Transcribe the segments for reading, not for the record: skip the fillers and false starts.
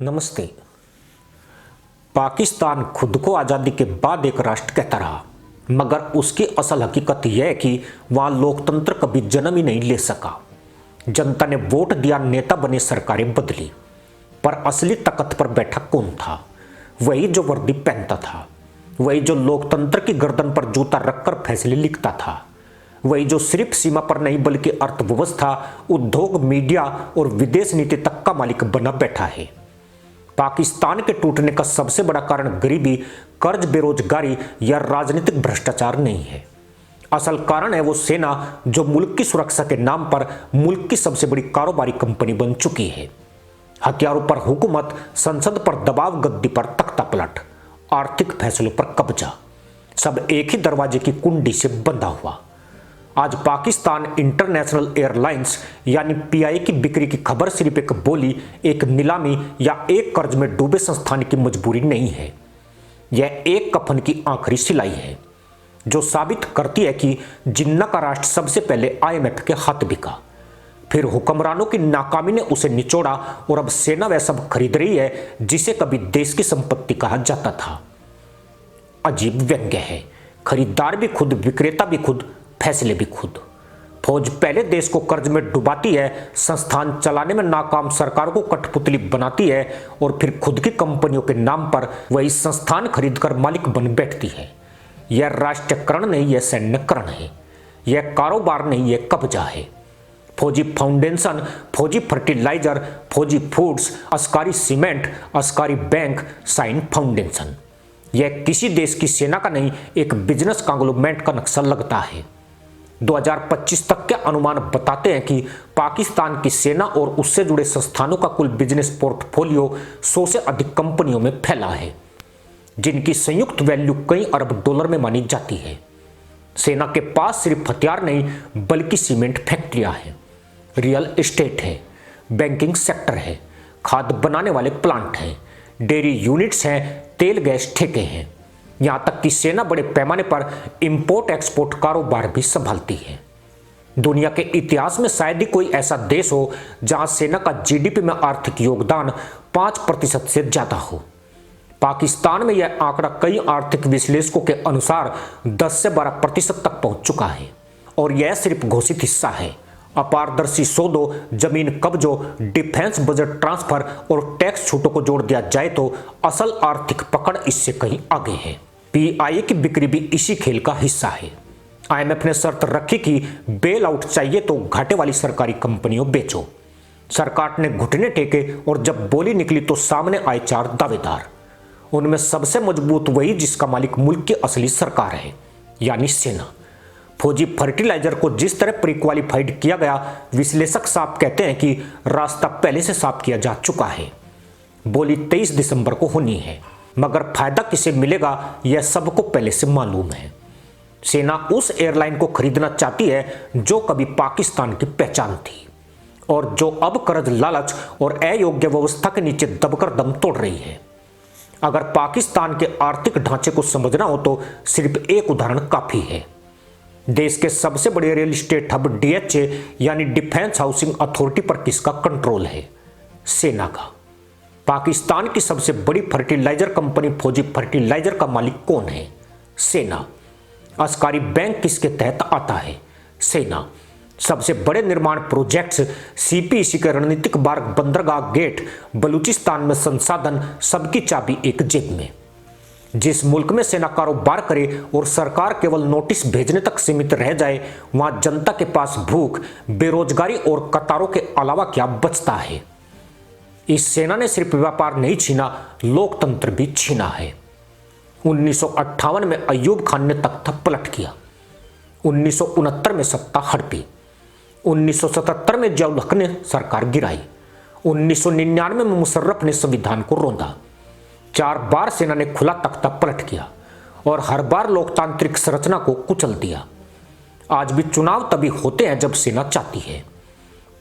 नमस्ते। पाकिस्तान खुद को आज़ादी के बाद एक राष्ट्र कहता रहा, मगर उसकी असल हकीकत यह है कि वहाँ लोकतंत्र कभी जन्म ही नहीं ले सका। जनता ने वोट दिया, नेता बने, सरकारें बदली, पर असली तख्त पर बैठा कौन था? वही जो वर्दी पहनता था, वही जो लोकतंत्र की गर्दन पर जूता रखकर फैसले लिखता था, वही जो सिर्फ सीमा पर नहीं बल्कि अर्थव्यवस्था, उद्योग, मीडिया और विदेश नीति तक का मालिक बना बैठा है। पाकिस्तान के टूटने का सबसे बड़ा कारण गरीबी, कर्ज, बेरोजगारी या राजनीतिक भ्रष्टाचार नहीं है। असल कारण है वो सेना जो मुल्क की सुरक्षा के नाम पर मुल्क की सबसे बड़ी कारोबारी कंपनी बन चुकी है। हथियारों पर हुकूमत, संसद पर दबाव, गद्दी पर तख्ता पलट, आर्थिक फैसलों पर कब्जा, सब एक ही दरवाजे की कुंडी से बंधा हुआ। आज पाकिस्तान इंटरनेशनल एयरलाइंस यानी पीआईए की बिक्री की खबर सिर्फ एक बोली, एक नीलामी या एक कर्ज में डूबे संस्थान की मजबूरी नहीं है। यह एक कफन की आखिरी सिलाई है जो साबित करती है कि जिन्ना का राष्ट्र सबसे पहले आईएमएफ के हाथ बिका, फिर हुक्मरानों की नाकामी ने उसे निचोड़ा और अब सेना वह सब खरीद रही है जिसे कभी देश की संपत्ति कहा जाता था। अजीब व्यंग्य है। खरीदार भी खुद, विक्रेता भी खुद, फैसले भी खुद। फौज पहले देश को कर्ज में डुबाती है, संस्थान चलाने में नाकाम सरकार को कठपुतली बनाती है और फिर खुद की कंपनियों के नाम पर वही संस्थान खरीदकर मालिक बन बैठती है। यह राष्ट्रीयकरण नहीं, यह सैन्यकरण है। यह कारोबार नहीं, यह कब्जा है। फौजी foundation, Fauji fertilizer, Fauji foods, Askari cement, Askari bank, साइन फाउंडेशन। यह किसी देश की सेना का नहीं, एक बिजनेस कांग्लोमेरेट का नक्शा लगता है। 2025 तक के अनुमान बताते हैं कि पाकिस्तान की सेना और उससे जुड़े संस्थानों का कुल बिजनेस पोर्टफोलियो 100 से अधिक कंपनियों में फैला है, जिनकी संयुक्त वैल्यू कई अरब डॉलर में मानी जाती है। सेना के पास सिर्फ हथियार नहीं बल्कि सीमेंट फैक्ट्रियां हैं, रियल एस्टेट है, बैंकिंग सेक्टर है, खाद बनाने वाले प्लांट हैं, डेयरी यूनिट्स हैं, तेल गैस ठेके हैं। यहां तक कि सेना बड़े पैमाने पर इंपोर्ट एक्सपोर्ट कारोबार भी संभालती है। दुनिया के इतिहास में शायद ही कोई ऐसा देश हो जहां सेना का जीडीपी में आर्थिक योगदान 5% से ज्यादा हो। पाकिस्तान में यह आंकड़ा कई आर्थिक विश्लेषकों के अनुसार 10 से 12% तक पहुंच चुका है, और यह सिर्फ घोषित हिस्सा है। अपारदर्शी सौदों, जमीन कब्जों, डिफेंस बजट ट्रांसफर और टैक्स छूटों को जोड़ दिया जाए तो असल आर्थिक पकड़ इससे कहीं आगे है। पीआईए की बिक्री भी इसी खेल का हिस्सा है। आईएमएफ ने शर्त रखी कि बेल आउट चाहिए तो घाटे वाली सरकारी कंपनियों बेचो। सरकार ने घुटने टेके और जब बोली निकली तो सामने आए 4 दावेदार। उनमें सबसे मजबूत वही जिसका मालिक मुल्क की असली सरकार है, यानी सेना। फौजी फर्टिलाइजर को जिस तरह प्री क्वालिफाइड किया गया, विश्लेषक साफ कहते हैं कि रास्ता पहले से साफ किया जा चुका है। बोली 23 दिसंबर को होनी है, मगर फायदा किसे मिलेगा यह सबको पहले से मालूम है। सेना उस एयरलाइन को खरीदना चाहती है जो कभी पाकिस्तान की पहचान थी और जो अब कर्ज, लालच और अयोग्य व्यवस्था के नीचे दबकर दम तोड़ रही है। अगर पाकिस्तान के आर्थिक ढांचे को समझना हो तो सिर्फ एक उदाहरण काफी है। देश के सबसे बड़े रियल एस्टेट हब डीएचए यानी डिफेंस हाउसिंग अथॉरिटी पर किसका कंट्रोल है? सेना का। पाकिस्तान की सबसे बड़ी फर्टिलाइजर कंपनी फौजी फर्टिलाइजर का मालिक कौन है? सेना। अस्कारी बैंक किसके तहत आता है? सेना। सबसे बड़े निर्माण प्रोजेक्ट्स सीपीईसी के रणनीतिक मार्ग, बंदरगाह, गेट, बलूचिस्तान में संसाधन, सबकी चाबी एक जेब में। जिस मुल्क में सेना कारोबार करे और सरकार केवल नोटिस भेजने तक सीमित रह जाए, वहां जनता के पास भूख, बेरोजगारी और कतारों के अलावा क्या बचता है? इस सेना ने सिर्फ व्यापार नहीं छीना, लोकतंत्र भी छीना है। 1958 में अय्यूब खान ने तख्ता पलट किया। 1969 में सत्ता हड़पी। 1977 में जियाउल हक ने सरकार गिराई। 1999 में मुशर्रफ ने संविधान को रौंदा। 4 बार सेना ने खुला तख्ता पलट किया और हर बार लोकतांत्रिक संरचना को कुचल दिया। आज भी चुनाव तभी होते हैं जब सेना चाहती है।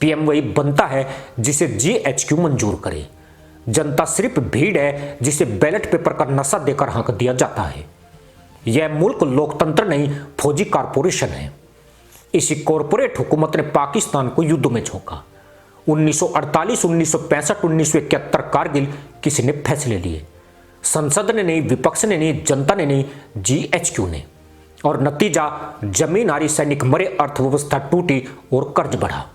पीएम वही बनता है जिसे जीएचक्यू मंजूर करे। जनता सिर्फ भीड़ है जिसे बैलेट पेपर का नशा देकर हक दिया जाता है। यह मुल्क लोकतंत्र नहीं, फौजी कारपोरेशन है। इसी कॉरपोरेट हुकूमत ने पाकिस्तान को युद्ध में झोंका। 1948, 1965, 1971 कारगिल किसी ने फैसले लिए? संसद ने नहीं, विपक्ष ने नहीं, जनता ने नहीं, जीएचक्यू ने। और नतीजा, जमीन हारी, सैनिक मरे, अर्थव्यवस्था टूटी और कर्ज बढ़ा।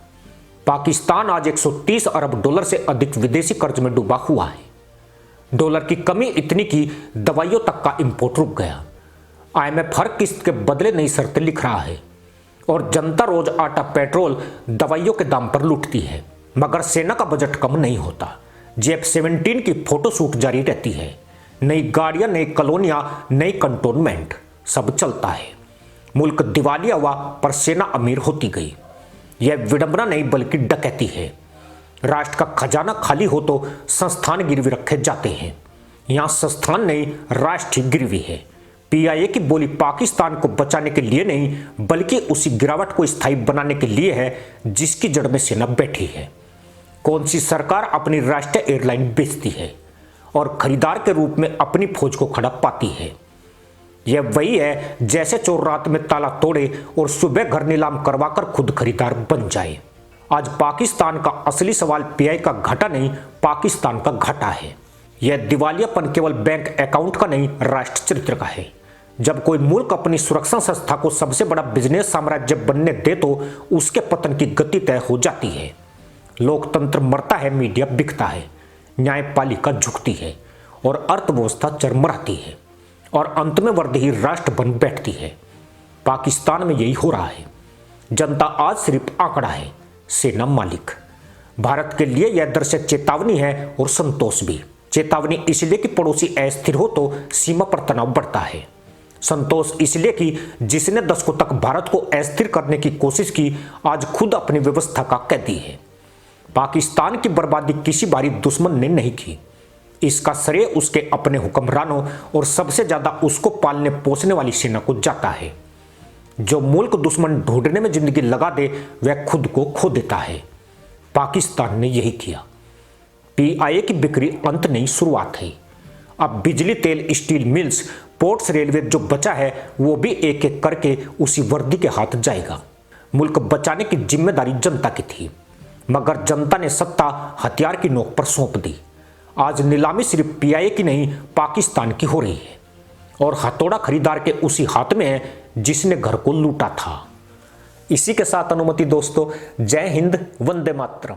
पाकिस्तान आज 130 अरब डॉलर से अधिक विदेशी कर्ज में डूबा हुआ है। डॉलर की कमी इतनी कि दवाइयों तक का इंपोर्ट रुक गया। आईएमएफ हर किस्त के बदले नई शर्तें लिख रहा है और जनता रोज आटा, पेट्रोल, दवाइयों के दाम पर लूटती है। मगर सेना का बजट कम नहीं होता। F-17 की फोटोशूट जारी रहती है। नई गाड़ियां, नई कॉलोनियां, नई कंटोनमेंट, सब चलता है। मुल्क दिवालिया हुआ पर सेना अमीर होती गई। यह विडंबना नहीं बल्कि डकैती है। राष्ट्र का खजाना खाली हो तो संस्थान गिरवी रखे जाते हैं। यहाँ संस्थान नहीं, राष्ट्र ही गिरवी है। पीआईए की बोली पाकिस्तान को बचाने के लिए नहीं बल्कि उसी गिरावट को स्थायी बनाने के लिए है जिसकी जड़ में सेना बैठी है। कौन सी सरकार अपनी राष्ट्रीय एयरलाइन बेचती है और खरीदार के रूप में अपनी फौज को खड़ा पाती है? यह वही है जैसे चोर रात में ताला तोड़े और सुबह घर नीलाम करवाकर खुद खरीदार बन जाए। आज पाकिस्तान का असली सवाल पीआई का घाटा नहीं, पाकिस्तान का घाटा है। यह दिवालियापन केवल बैंक अकाउंट का नहीं, राष्ट्र चरित्र का है। जब कोई मुल्क अपनी सुरक्षा संस्था को सबसे बड़ा बिजनेस साम्राज्य बनने दे तो उसके पतन की गति तय हो जाती है। लोकतंत्र मरता है, मीडिया बिकता है, न्यायपालिका झुकती है और अर्थव्यवस्था चरमराती है और अंत में वर्दही राष्ट्र बन बैठती है। पाकिस्तान में यही हो रहा है। जनता आज सिर्फ आंकड़ा है, सेना मालिक। भारत के लिए यह दृश्य चेतावनी है और संतोष भी। चेतावनी इसलिए कि पड़ोसी अस्थिर हो तो सीमा पर तनाव बढ़ता है। संतोष इसलिए कि जिसने दशकों तक भारत को अस्थिर करने की कोशिश की आज खुद अपनी व्यवस्था का कैदी है। पाकिस्तान की बर्बादी किसी बारी दुश्मन ने नहीं की। इसका श्रेय उसके अपने हुक्मरानों और सबसे ज्यादा उसको पालने पोसने वाली सेना को जाता है। जो मुल्क दुश्मन ढूंढने में जिंदगी लगा दे वह खुद को खो देता है। पाकिस्तान ने यही किया। पीआईए की बिक्री अंत नहीं, शुरुआत है। अब बिजली, तेल, स्टील मिल्स, पोर्ट्स, रेलवे जो बचा है वो भी एक एक करके उसी वर्दी के हाथ जाएगा। मुल्क बचाने की जिम्मेदारी जनता की थी मगर जनता ने सत्ता हथियार की नोक पर सौंप दी। आज नीलामी सिर्फ पीआईए की नहीं, पाकिस्तान की हो रही है और हथौड़ा खरीदार के उसी हाथ में है जिसने घर को लूटा था। इसी के साथ अनुमति दोस्तों, जय हिंद, वंदे मातरम।